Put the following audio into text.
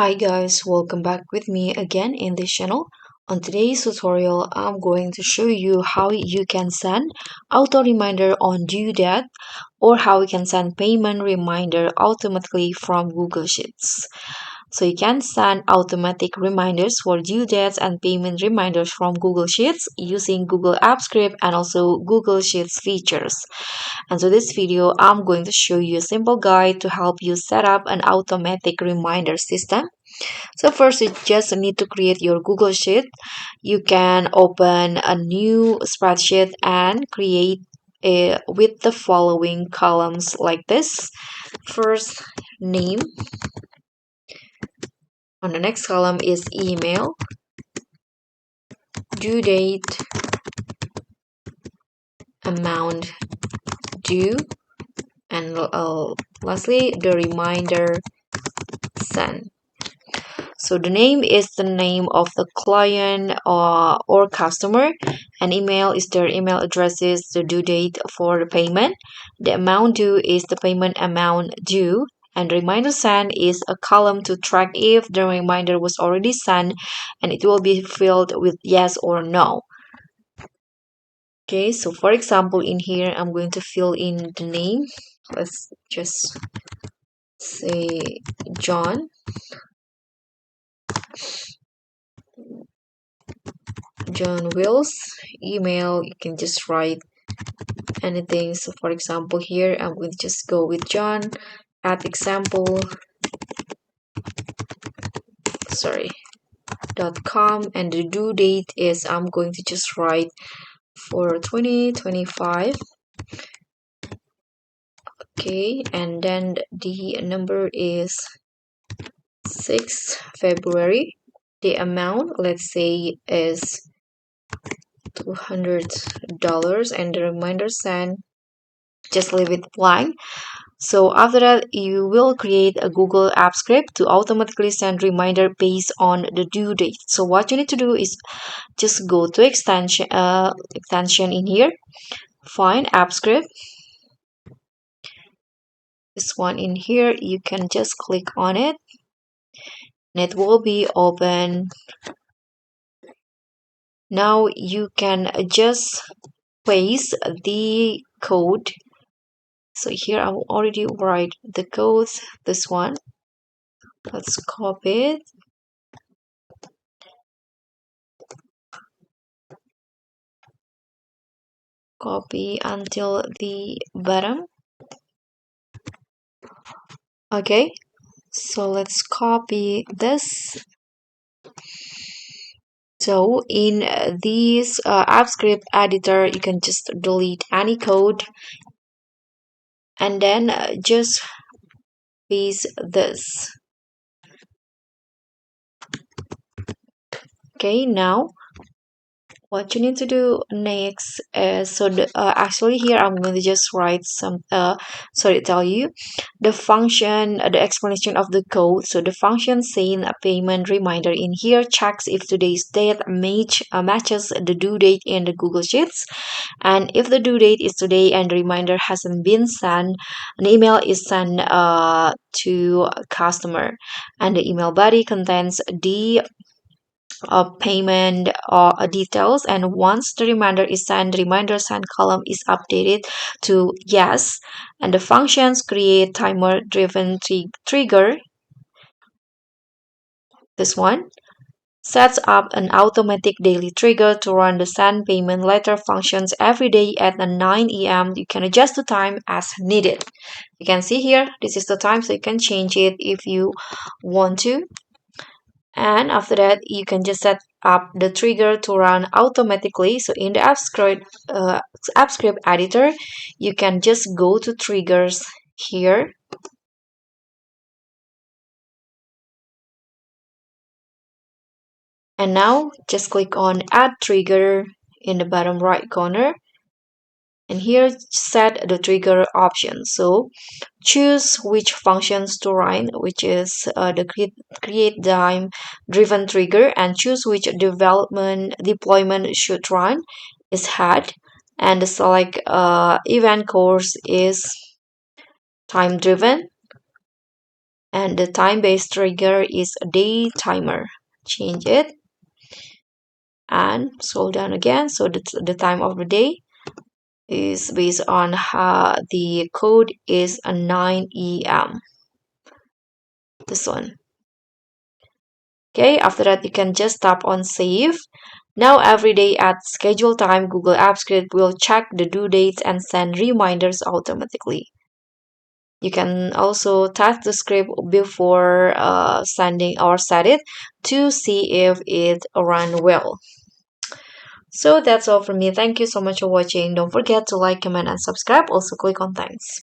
Hi guys, welcome back with me again in this channel. On today's tutorial, I'm going to show you how you can send auto reminder on due date or how you can send payment reminder automatically from Google Sheets. So you can send automatic reminders for due dates and payment reminders from Google Sheets using Google Apps Script and also Google Sheets features. And so this video, I'm going to show you a simple guide to help you set up an automatic reminder system. So first, you just need to create your Google Sheet. You can open a new spreadsheet and create with the following columns like this. First, name. On the next column is email, due date, amount due, and lastly, the reminder sent. So the name is the name of the client or customer, and email is their email addresses, the due date for the payment. The amount due is the payment amount due, and reminder sent is a column to track if the reminder was already sent, and it will be filled with yes or no. Okay, so for example, in here, I'm going to fill in the name. Let's just say John. John Wills. Email, you can just write anything. So for example, here I'm going to just go with John at example.com, and the due date is I'm going to just write for 2025. Okay, and then the number is 6 February. The amount, let's say, is $200, and the reminder sent, just leave it blank. So after that, you will create a Google Apps Script to automatically send reminder based on the due date. So what you need to do is just go to extension in here, find App Script. This one in here, you can just click on it, and it will be open. Now you can just paste the code. So here I already write the code. This one, let's copy it. Copy until the bottom. Okay, so let's copy this. So in this Apps Script editor, you can just delete any code and then just paste this. Okay, now what you need to do next is actually here I'm going to just write some tell you the function, the explanation of the code. So the function saying a payment reminder in here checks if today's date matches the due date in the Google Sheets, and if the due date is today and the reminder hasn't been sent, an email is sent to customer, and the email body contains the payment details, and once the reminder is sent, the reminder sent column is updated to yes, and the functions create timer driven trigger. This one sets up an automatic daily trigger to run the send payment letter functions every day at 9 a.m. You can adjust the time as needed. You can see here, this is the time, so you can change it if you want to. And after that, you can just set up the trigger to run automatically. So in the Apps Script editor, you can just go to triggers here. And now just click on add trigger in the bottom right corner. And here set the trigger option. So choose which functions to run, which is the create time driven trigger, and choose which deployment should run is had, and the select event course is time driven. and the time-based trigger is a day timer. Change it and scroll down again. So the time of the day is based on how the code is a 9 a.m. This one. Okay, after that you can just tap on save. Now every day at schedule time, Google Apps Script will check the due dates and send reminders automatically. You can also test the script before sending or set it to see if it ran well. So that's all from me. Thank you so much for watching. Don't forget to like, comment, and subscribe. Also click on thanks.